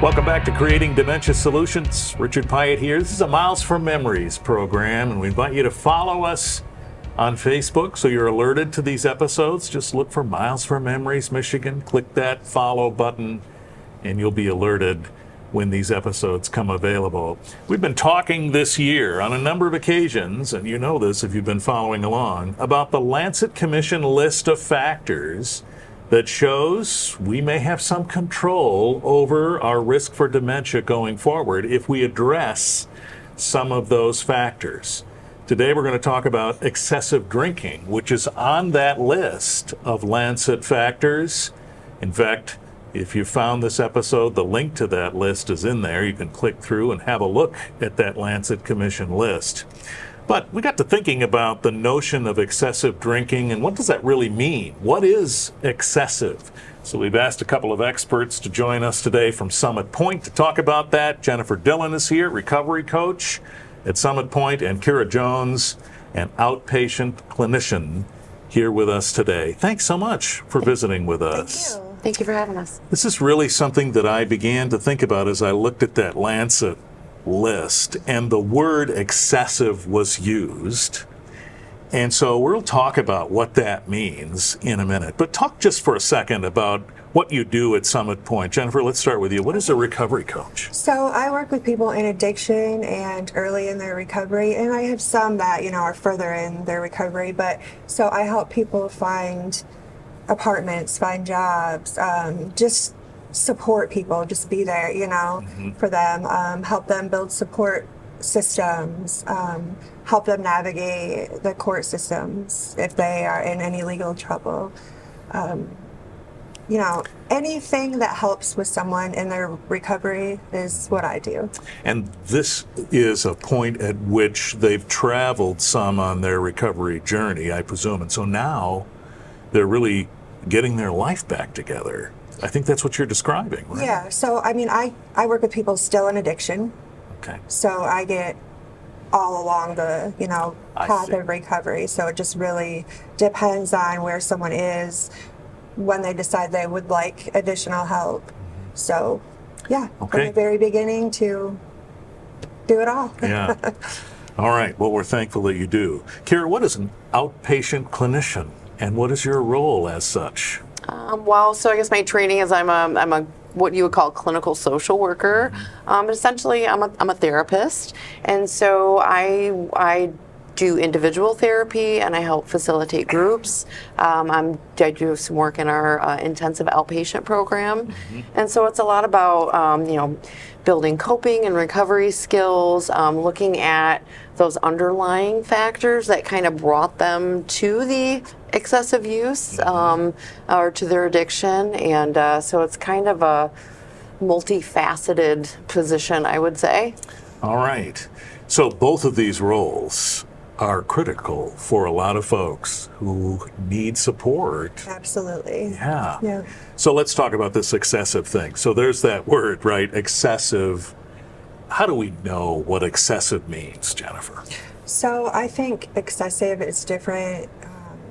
Welcome back to Creating Dementia Solutions. Richard Pyatt here. This is a Miles for Memories program, and we invite you to follow us on Facebook so you're alerted to these episodes. Just look for Miles for Memories Michigan. Click that follow button, and you'll be alerted when these episodes come available. We've been talking this year on a number of occasions, and you know this if you've been following along, about the Lancet Commission list of factors that shows we may have some control over our risk for dementia going forward if we address some of those factors. Today we're going to talk about excessive drinking, which is on that list of Lancet factors. In fact, if you found this episode, the link to that list is in there. You can click through and have a look at that Lancet Commission list. But we got to thinking about the notion of excessive drinking and what does that really mean? What is excessive? So we've asked a couple of experts to join us today from Summit Point to talk about that. Jennifer Dillon is here, recovery coach at Summit Point, and Kira Jones, an outpatient clinician, here with us today. Thanks so much for visiting with us. Thank you. Thank you for having us. This is really something that I began to think about as I looked at that Lancet list, and the word excessive was used. And so we'll talk about what that means in a minute. But talk just for a second about what you do at Summit Point. Jennifer, let's start with you. What is a recovery coach? So I work with people in addiction and early in their recovery, and I have some that, are further in their recovery. But so I help people find apartments, find jobs, just support people, just be there, for them, help them build support systems, help them navigate the court systems if they are in any legal trouble. Anything that helps with someone in their recovery is what I do. And this is a point at which they've traveled some on their recovery journey, I presume. And so now they're really getting their life back together. I think that's what you're describing, right? Yeah. So, I work with people still in addiction. Okay. So I get all along the, path of recovery. So it just really depends on where someone is when they decide they would like additional help. So, yeah, okay. From the very beginning to do it all. Yeah. All right. Well, we're thankful that you do. Kira, what is an outpatient clinician, and what is your role as such? So I guess my training is I'm a what you would call clinical social worker. But essentially, I'm a therapist, and so I do individual therapy and I help facilitate groups. I do some work in our intensive outpatient program, and so it's a lot about building coping and recovery skills, looking at those underlying factors that kind of brought them to the excessive use or to their addiction. And so it's kind of a multifaceted position, I would say. All right. So both of these roles are critical for a lot of folks who need support. Absolutely. Yeah. So let's talk about this excessive thing. So there's that word, right? Excessive. How do we know what excessive means, Jennifer? So I think excessive is different.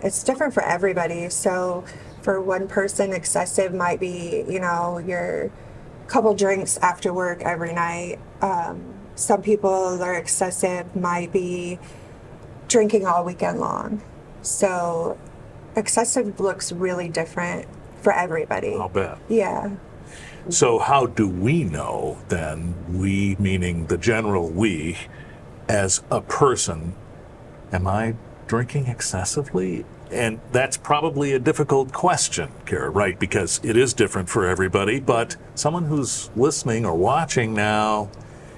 It's different for everybody. So for one person, excessive might be, your couple drinks after work every night. Some people, their excessive might be drinking all weekend long. So excessive looks really different for everybody. I'll bet. Yeah. So how do we know then, we meaning the general we, as a person, am I drinking excessively? And that's probably a difficult question, Kara, right? Because it is different for everybody, but someone who's listening or watching now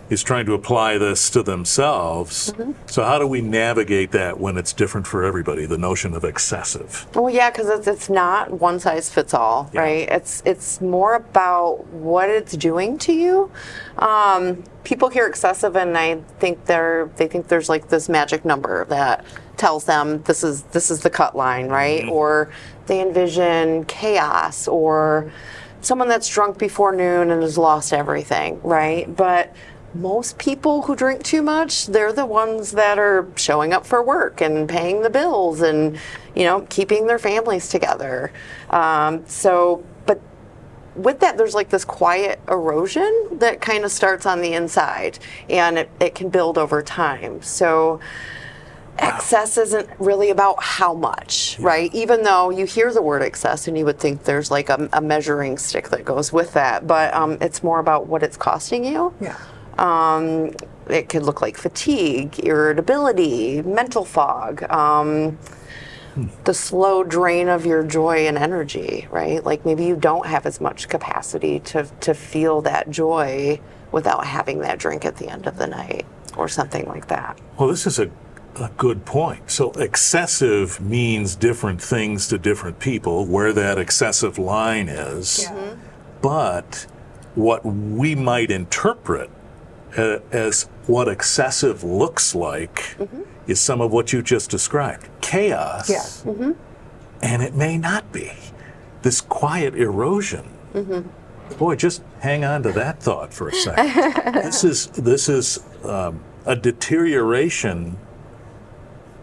is trying to apply this to themselves. So how do we navigate that when it's different for everybody, the notion of excessive? Well, yeah, because it's not one size fits all, right? It's more about what it's doing to you. People hear excessive and they think there's like this magic number that tells them this is the cut line, right? Or they envision chaos, or someone that's drunk before noon and has lost everything, right? But most people who drink too much, they're the ones that are showing up for work and paying the bills and, keeping their families together. But with that, there's like this quiet erosion that kind of starts on the inside, and it can build over time. So excess isn't really about how much, right? Even though you hear the word excess and you would think there's like a measuring stick that goes with that, but it's more about what it's costing you. Yeah. It could look like fatigue, irritability, mental fog, the slow drain of your joy and energy, right? Like maybe you don't have as much capacity to feel that joy without having that drink at the end of the night or something like that. Well, this is a good point. So excessive means different things to different people, where that excessive line is. Yeah. But what we might interpret as what excessive looks like is some of what you just described. Chaos. Yeah. And it may not be. This quiet erosion. Boy, just hang on to that thought for a second. This is a deterioration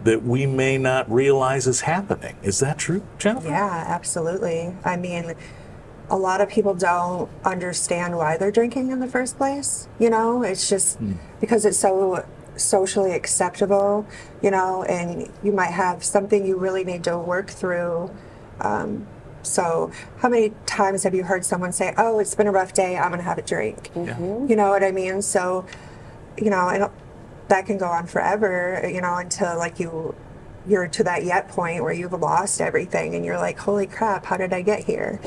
that we may not realize is happening. Is that true, Jennifer? Yeah, absolutely. I mean, a lot of people don't understand why they're drinking in the first place. You know, it's just because it's so socially acceptable, you know, and you might have something you really need to work through. So how many times have you heard someone say, oh, it's been a rough day, I'm gonna have a drink? You know what I mean? So, you know, and that can go on forever, you know, until like you're to that yet point where you've lost everything and you're like, holy crap, how did I get here?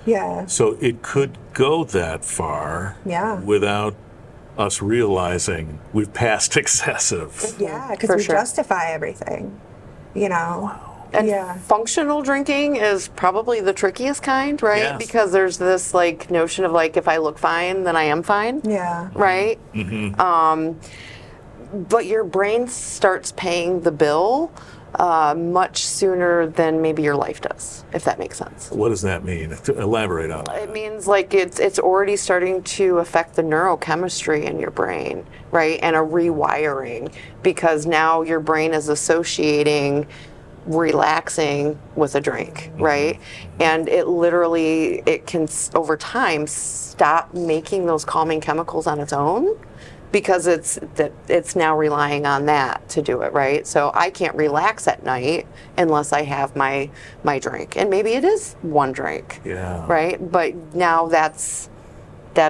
Yeah. So it could go that far without us realizing we've passed excessive. Yeah, because For we sure. justify everything, you know. And functional drinking is probably the trickiest kind, right? Yes. Because there's this like notion of like, if I look fine, then I am fine. Yeah. Right? But your brain starts paying the bill much sooner than maybe your life does, if that makes sense. What does that mean? Elaborate on that. It means like it's already starting to affect the neurochemistry in your brain, right? And a rewiring, because now your brain is associating relaxing with a drink, right? And it can over time stop making those calming chemicals on its own, because it's now relying on that to do it, right? So I can't relax at night unless I have my drink, and maybe it is one drink, right? But now that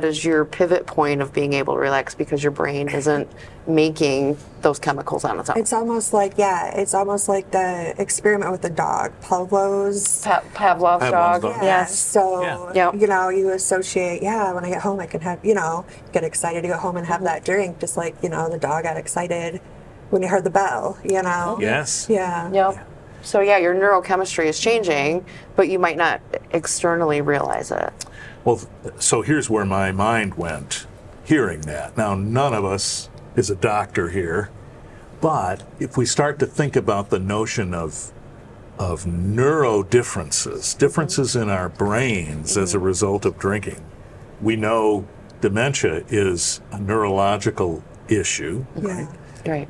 is your pivot point of being able to relax, because your brain isn't making those chemicals on its own. It's almost like the experiment with the dog, Pavlov's Pavlov's dog. dog. Yes. So, Yep. you know, you associate, when I get home, I can have, you know, get excited to go home and have that drink, just like, you know, the dog got excited when he heard the bell, you know? Yes. Yeah. Yep. So yeah, your neurochemistry is changing, but you might not externally realize it. Well, so here's where my mind went hearing that. Now, none of us is a doctor here, but if we start to think about the notion of neuro differences in our brains as a result of drinking, we know dementia is a neurological issue. Yeah. Right.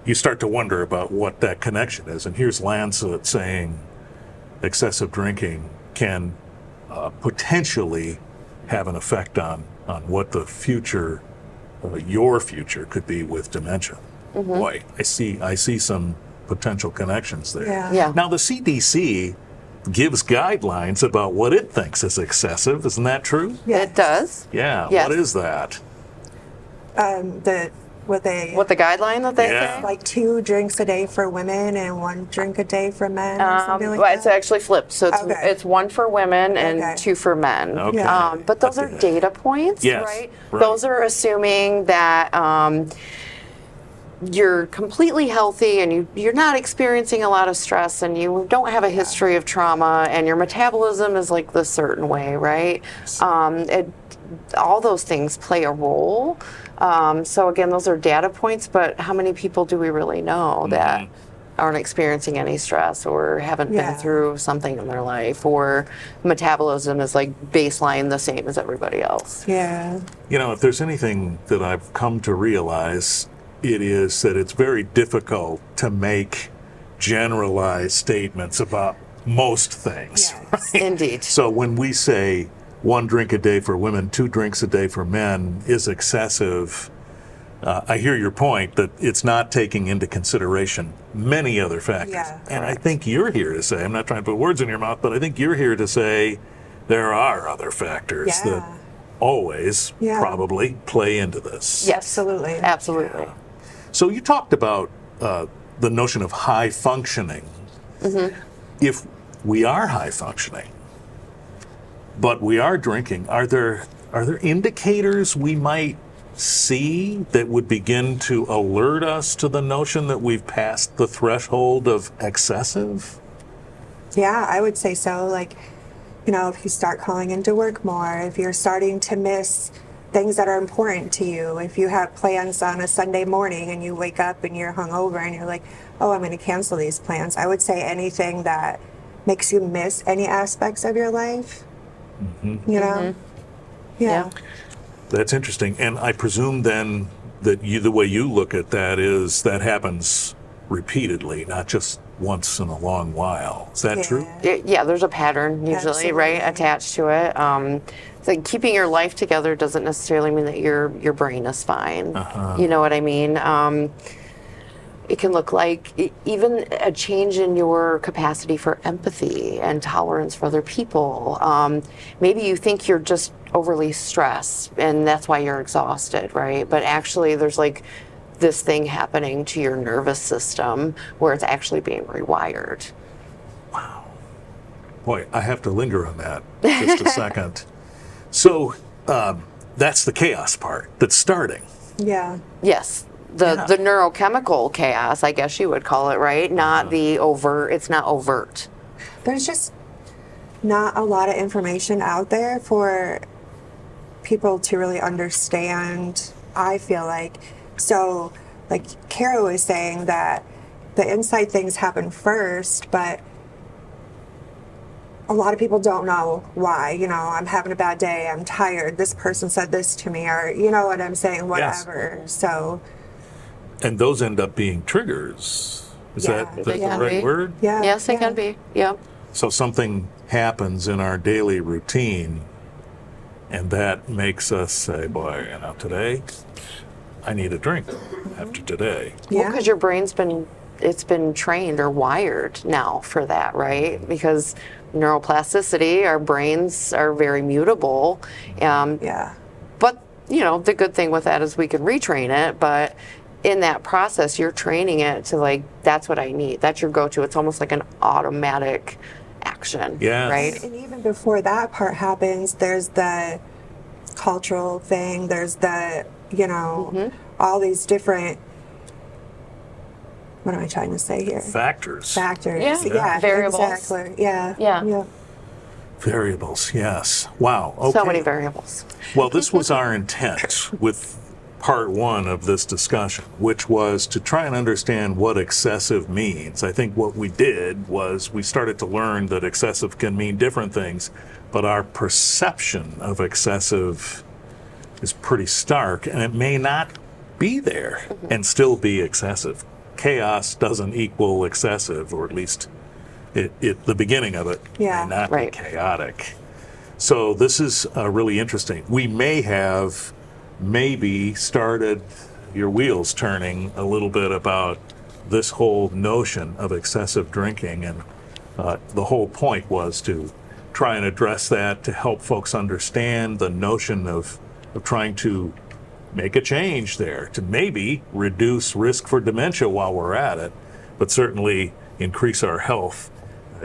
You start to wonder about what that connection is. And here's Lancet saying excessive drinking can potentially have an effect on what the future, your future could be with dementia. Boy, I see some potential connections there. Yeah. Now the CDC gives guidelines about what it thinks is excessive. Isn't that true? Yes. It does. Yeah. Yes. What is that? What the guideline that they Yeah. say? like 2 drinks a day for women and 1 drink a day for men, or something like Well, that. it's actually flipped. So Okay. it's 1 for women and Okay. 2 for men. Okay. But those are Okay. data points, Yes, right? right. Those are assuming that you're completely healthy and you're not experiencing a lot of stress and you don't have a history of trauma and your metabolism is like this certain way, right? All those things play a role. So again, those are data points, but how many people do we really know that aren't experiencing any stress or haven't Yeah. been through something in their life, or metabolism is like baseline the same as everybody else? Yeah. You know, if there's anything that I've come to realize, it is that it's very difficult to make generalized statements about most things. Yes. Indeed. So when we say 1 drink a day for women, 2 drinks a day for men is excessive. I hear your point that it's not taking into consideration many other factors. Yeah, and I think you're here to say, I'm not trying to put words in your mouth, but I think you're here to say there are other factors that always probably play into this. Yes, Absolutely. absolutely. So you talked about the notion of high functioning. If we are high functioning, but we are drinking, are there indicators we might see that would begin to alert us to the notion that we've passed the threshold of excessive? Yeah, I would say so. Like, you know, if you start calling into work more, if you're starting to miss things that are important to you, if you have plans on a Sunday morning and you wake up and you're hungover and you're like, oh, I'm going to cancel these plans. I would say anything that makes you miss any aspects of your life, you know? Yeah. That's interesting. And I presume then that the way you look at that is that happens repeatedly, not just once in a long while. Is that true? Yeah, there's a pattern usually, Absolutely. right, attached to it. It's like keeping your life together doesn't necessarily mean that your brain is fine. You know what I mean? It can look like even a change in your capacity for empathy and tolerance for other people. Maybe you think you're just overly stressed and that's why you're exhausted, right? But actually there's like this thing happening to your nervous system where it's actually being rewired. Wow. Boy, I have to linger on that just a second. So that's the chaos part that's starting. Yeah. Yes. The neurochemical chaos, I guess you would call it, right? Not the overt, it's not overt. There's just not a lot of information out there for people to really understand, I feel like. So, like Kara was saying that the inside things happen first, but a lot of people don't know why. You know, I'm having a bad day, I'm tired, this person said this to me, or you know what I'm saying, whatever. So. And those end up being triggers. Is that the can right be. word? Yeah. Yes, it can be. Yeah. So something happens in our daily routine, and that makes us say, boy, you know, today I need a drink after today. Well, because your brain's been trained or wired now for that, right? Because neuroplasticity, our brains are very mutable. But, you know, the good thing with that is we can retrain it, but in that process, you're training it to like, that's what I need. That's your go-to. It's almost like an automatic action, right? And even before that part happens, there's the cultural thing, there's the, you know, all these different, what am I trying to say here? Factors. Yeah, variables. Exactly. Yeah. Variables, yes. Wow. Okay. So many variables. Well, this was our intent with part 1 of this discussion, which was to try and understand what excessive means. I think what we did was we started to learn that excessive can mean different things, but our perception of excessive is pretty stark, and it may not be there and still be excessive. Chaos doesn't equal excessive, or at least the beginning of it may not be chaotic. So this is really interesting. We may have maybe started your wheels turning a little bit about this whole notion of excessive drinking, and the whole point was to try and address that, to help folks understand the notion of trying to make a change there, to maybe reduce risk for dementia while we're at it, but certainly increase our health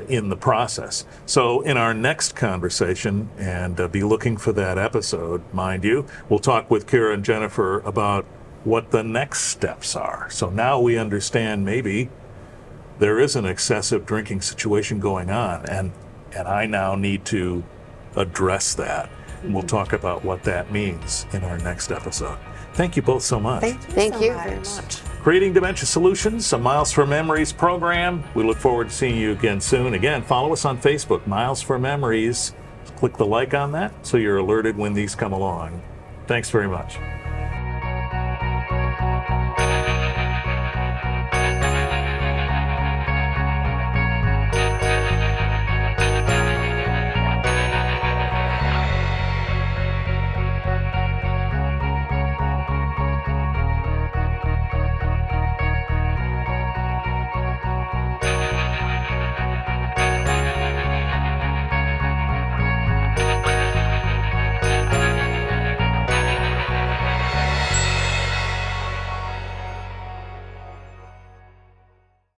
in the process. So in our next conversation, and be looking for that episode, mind you, we'll talk with Kira and Jennifer about what the next steps are. So now we understand maybe there is an excessive drinking situation going on, and I now need to address that. We'll talk about what that means in our next episode. Thank you both so much. Thank you very much. Creating Dementia Solutions, a Miles for Memories program. We look forward to seeing you again soon. Again, follow us on Facebook, Miles for Memories. Click the like on that so you're alerted when these come along. Thanks very much.